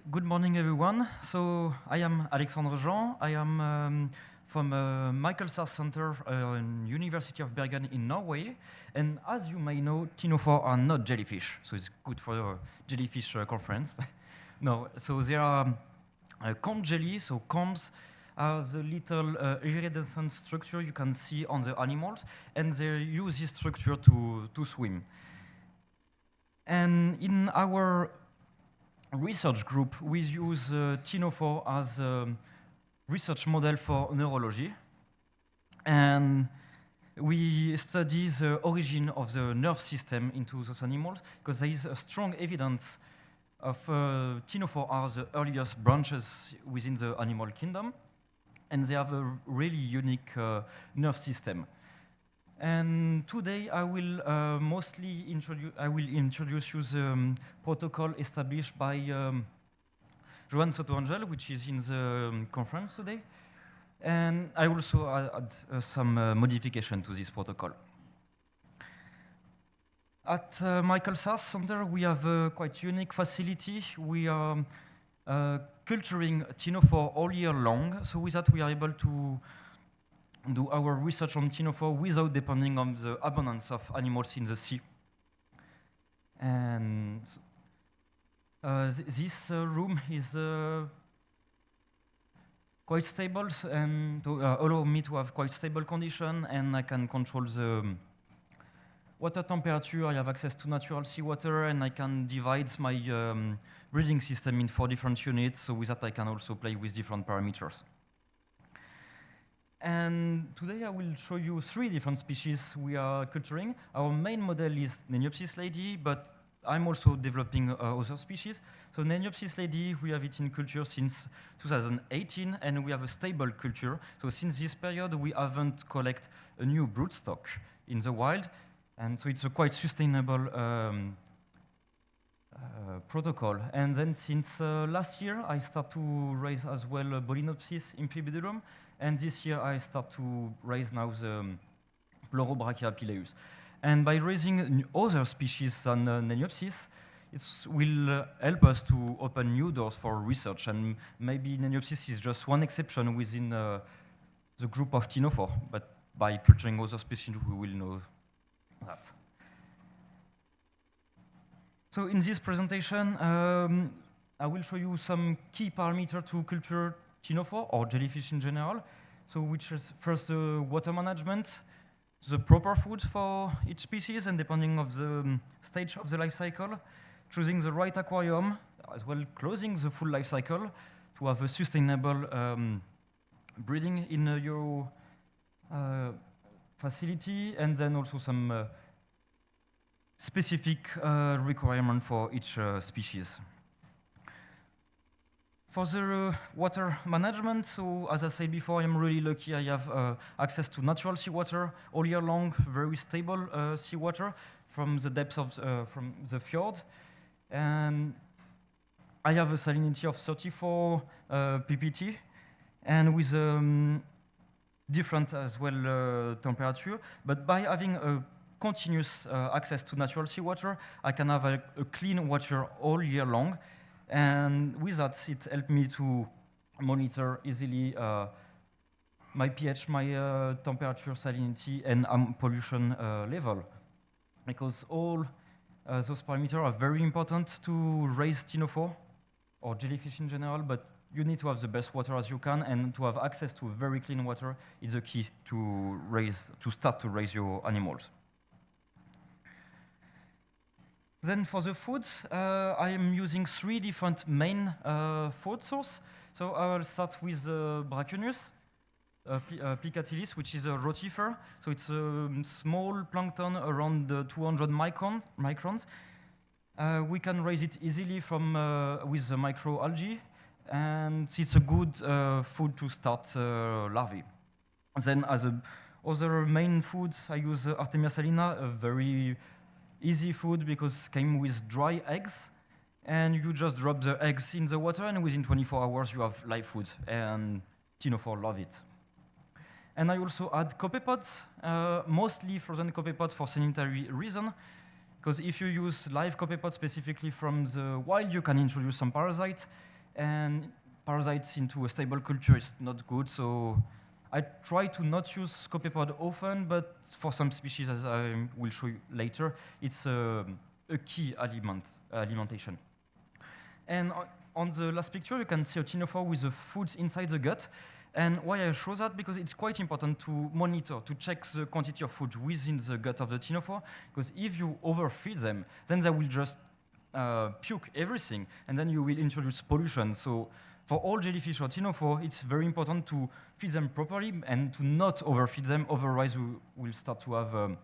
good morning everyone. So I am Alexandre Jan. I am from Michael Sars Center in University of Bergen in Norway. And as you may know, ctenophore are not jellyfish, so it's good for a jellyfish conference. No, so they are comb jelly, so combs are the little iridescent structure you can see on the animals, and they use this structure to swim. And in our research group, we use ctenophore as a research model for neurology. And we study the origin of the nerve system into those animals, because there is a strong evidence of ctenophore are the earliest branches within the animal kingdom, and they have a really unique nerve system. And today I will introduce you the protocol established by Joan Soto-Angel, which is in the conference today. And I also add some modification to this protocol. At Michael Sars Center, we have a quite unique facility. We are culturing ctenophore all year long. So with that, we are able to do our research on ctenophore without depending on the abundance of animals in the sea. And this room is quite stable and to allow me to have quite stable condition, and I can control the water temperature. I have access to natural seawater, and I can divide my breeding system in 4 different units. So with that, I can also play with different parameters. And today I will show you 3 different species we are culturing. Our main model is Neniopsis lady, but I'm also developing other species. So Neniopsis lady, we have it in culture since 2018, and we have a stable culture. So since this period, we haven't collected a new broodstock in the wild, and so it's a quite sustainable protocol. And then since last year, I start to raise as well Bolinopsis infibidulum. And this year, I start to raise now the Pleurobrachia pileus. And by raising other species than Neniopsis, it will help us to open new doors for research. And maybe Neniopsis is just one exception within the group of ctenophore. But by culturing other species, we will know that. So in this presentation, I will show you some key parameters to culture ctenophore, or jellyfish in general. So which is first the water management, the proper food for each species, and depending on the stage of the life cycle, choosing the right aquarium, as well closing the full life cycle to have a sustainable breeding in your facility, and then also some specific requirement for each species. For the water management, so as I said before, I'm really lucky. I have access to natural seawater all year long, very stable seawater from the depths of from the fjord, and I have a salinity of 34 ppt, and with different as well temperature. But by having a continuous access to natural seawater, I can have a clean water all year long. And with that, it helped me to monitor easily my pH, my temperature, salinity, and pollution level. Because all those parameters are very important to raise ctenophore, or jellyfish in general, but you need to have the best water as you can, and to have access to very clean water is the key to start to raise your animals. Then for the foods, I am using 3 different main food sources. So I will start with Brachyunus plicatilis, which is a rotifer. So it's a small plankton around 200 microns. We can raise it easily from with the microalgae, and it's a good food to start larvae. Then as other main foods, I use Artemia salina, a very easy food because it came with dry eggs, and you just drop the eggs in the water, and within 24 hours you have live food, and ctenophore love it. And I also add copepods, mostly frozen copepods for sanitary reason, because if you use live copepods specifically from the wild, you can introduce some parasites, and parasites into a stable culture is not good. So I try to not use copepod often, but for some species, as I will show you later, it's a key alimentation. And on the last picture, you can see a ctenophore with the foods inside the gut. And why I show that? Because it's quite important to monitor, to check the quantity of food within the gut of the ctenophore. Because if you overfeed them, then they will just puke everything, and then you will introduce pollution. So for all jellyfish or ctenophore, it's very important to feed them properly and to not overfeed them, otherwise we will start to have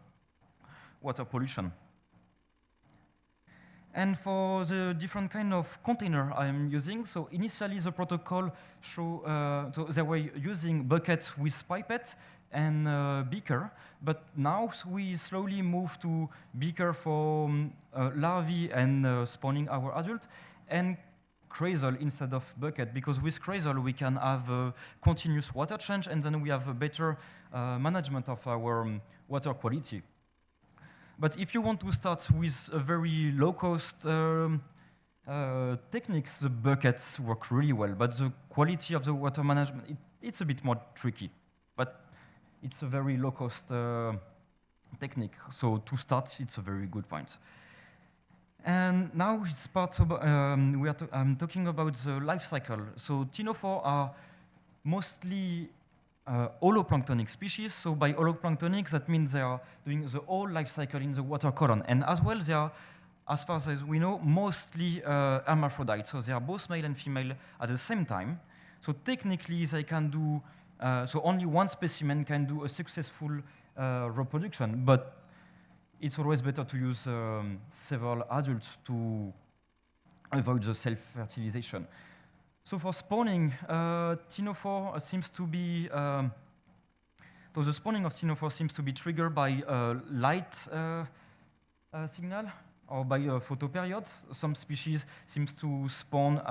water pollution. And for the different kind of container I'm using, so initially the protocol so they were using bucket with pipette and beaker, but now we slowly move to beaker for larvae and spawning our adult, and cradle instead of bucket, because with cradle we can have a continuous water change, and then we have a better management of our water quality. But if you want to start with a very low-cost techniques, the buckets work really well. But the quality of the water management, it's a bit more tricky. But it's a very low-cost technique. So to start, it's a very good point. And now it's part of, I'm talking about the life cycle. So ctenophore are mostly holoplanktonic species. So by holoplanktonic, that means they are doing the whole life cycle in the water column. And as well, they are, as far as we know, mostly hermaphrodites. So they are both male and female at the same time. So technically, they can do, so only one specimen can do a successful reproduction. But it's always better to use several adults to avoid the self-fertilization. So for spawning, ctenophore seems to be, so the spawning of ctenophore seems to be triggered by a light signal or by a photoperiod. Some species seems to spawn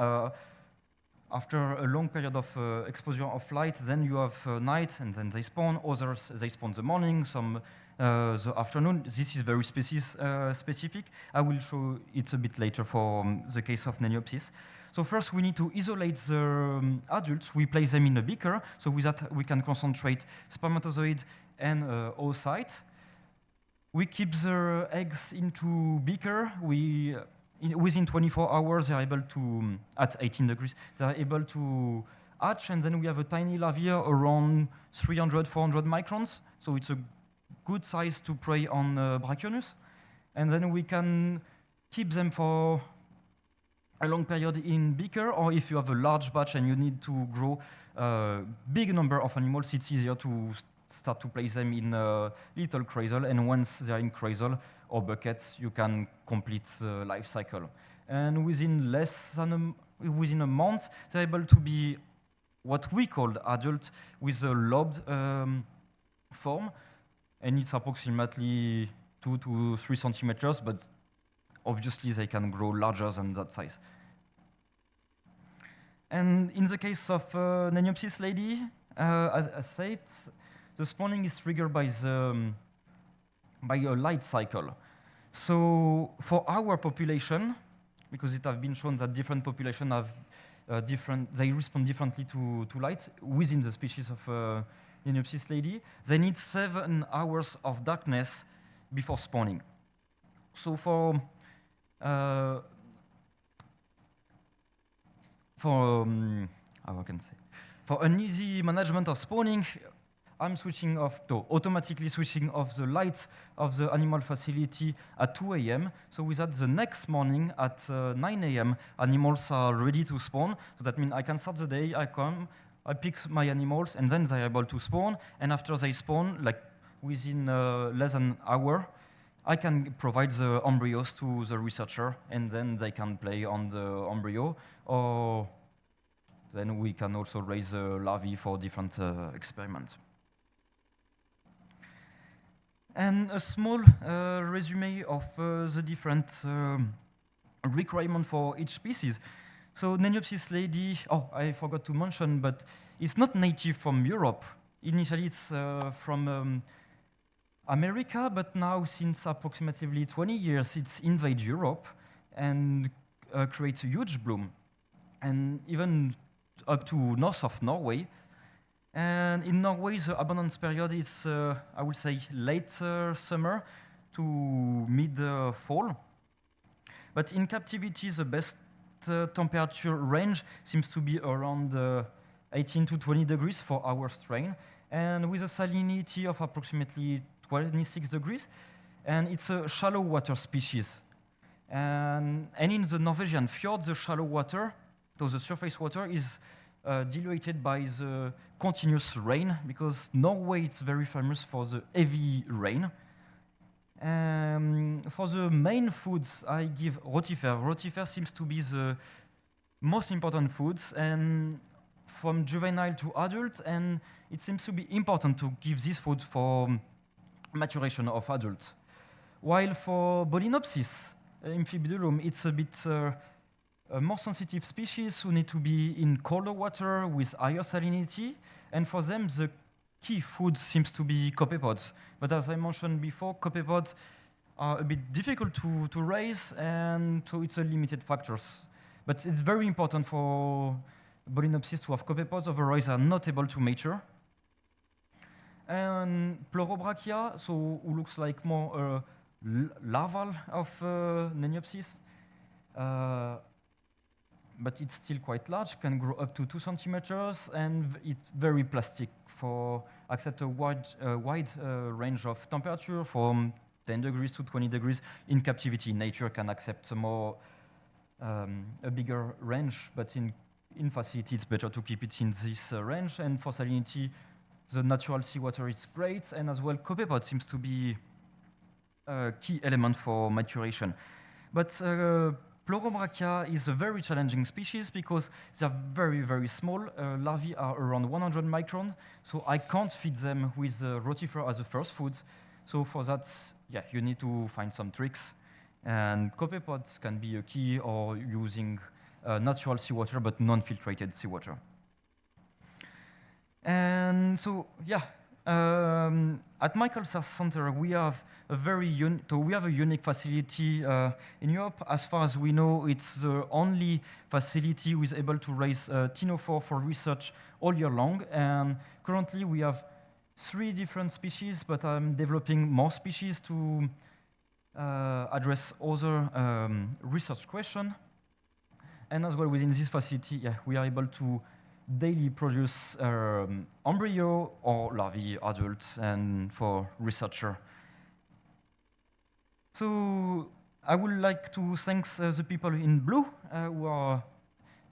after a long period of exposure of light. Then you have night, and then they spawn. Others, they spawn the morning, some the afternoon. This is very specific. I will show it a bit later for the case of Neniopsis. So first, we need to isolate the adults. We place them in a beaker. So with that, we can concentrate spermatozoid and oocyte. We keep the eggs into beaker. Within 24 hours, they are able to, at 18 degrees, they are able to hatch. And then we have a tiny larvae around 300, 400 microns. So it's a good size to prey on Brachionus. And then we can keep them for a long period in beaker, or if you have a large batch and you need to grow a big number of animals, it's easier to start to place them in a little cradle, and once they are in cradle or buckets, you can complete the life cycle. And within less than within a month, they're able to be what we call adult with a lobed form, and it's approximately 2 to 3 centimeters, but obviously they can grow larger than that size. And in the case of Neniopsis lady, as I said, the spawning is triggered by a light cycle. So for our population, because it has been shown that different populations have they respond differently to light within the species of Neniopsis lady, they need 7 hours of darkness before spawning. So for how can I say? For an easy management of spawning, I'm switching off, automatically switching off the lights of the animal facility at 2 a.m. So with that, the next morning at 9 a.m., animals are ready to spawn. So that means I can start the day, I come, I pick my animals, and then they're able to spawn. And after they spawn, like within less than an hour, I can provide the embryos to the researcher, and then they can play on the embryo, or then we can also raise the larvae for different experiments. And a small resume of the different requirements for each species. So Neniopsis lady, I forgot to mention, but it's not native from Europe. Initially, it's from America, but now, since approximately 20 years, it's invaded Europe and creates a huge bloom. and even up to north of Norway. And in Norway, the abundance period is, I would say, late summer to mid-fall. But in captivity, the best temperature range seems to be around 18 to 20 degrees for our strain, and with a salinity of approximately 26 degrees. And it's a shallow water species. And in the Norwegian fjord, the shallow water, so the surface water, is diluted by the continuous rain, because Norway is very famous for the heavy rain. For the main foods, I give rotifer. Rotifer seems to be the most important foods, and from juvenile to adult, and it seems to be important to give this food for maturation of adults. While for Bolinopsis, Amphibidulum, it's a bit a more sensitive species who need to be in colder water with higher salinity, and for them the key food seems to be copepods. But as I mentioned before, copepods are a bit difficult to raise, and so it's a limited factors. But it's very important for Bolinopsis to have copepods, otherwise they are not able to mature. And Pleurobrachia, so who looks like more larval of Neniopsis, but it's still quite large, can grow up to 2 centimeters, and it's very plastic for accept a wide range of temperature from 10 degrees to 20 degrees. In captivity, nature can accept a bigger range, but in facility, it's better to keep it in this range. And for salinity, the natural seawater is great, and as well, copepod seems to be a key element for maturation. But Pleurobrachia is a very challenging species because they're very, very small. Larvae are around 100 microns, so I can't feed them with rotifer as a first food. So for that, yeah, you need to find some tricks. And copepods can be a key, or using natural seawater but non-filtrated seawater. And so, yeah, at Michael Sars Center, we have a unique facility in Europe. As far as we know, it's the only facility who is able to raise ctenophore for research all year long. And currently, we have 3 different species, but I'm developing more species to address other research questions. And as well, within this facility, yeah, we are able to daily produce embryo or larvae, adults, and for researcher. So I would like to thank the people in blue who are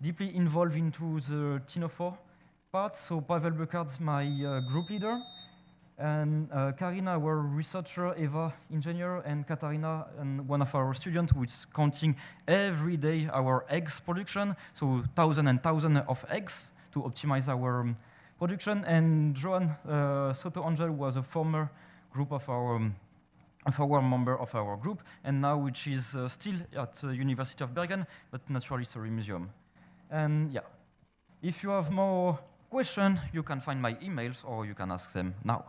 deeply involved into the ctenophore part. So Pavel Burkhardt, my group leader, and Karina, our researcher, Eva, engineer, and Katarina, and one of our students, who is counting every day our eggs production, so thousands and thousands of eggs to optimize our production. And Joan Soto Angel was a former group of our member of our group, and now which is still at the University of Bergen, but Natural History Museum. And yeah, if you have more questions, you can find my emails, or you can ask them now.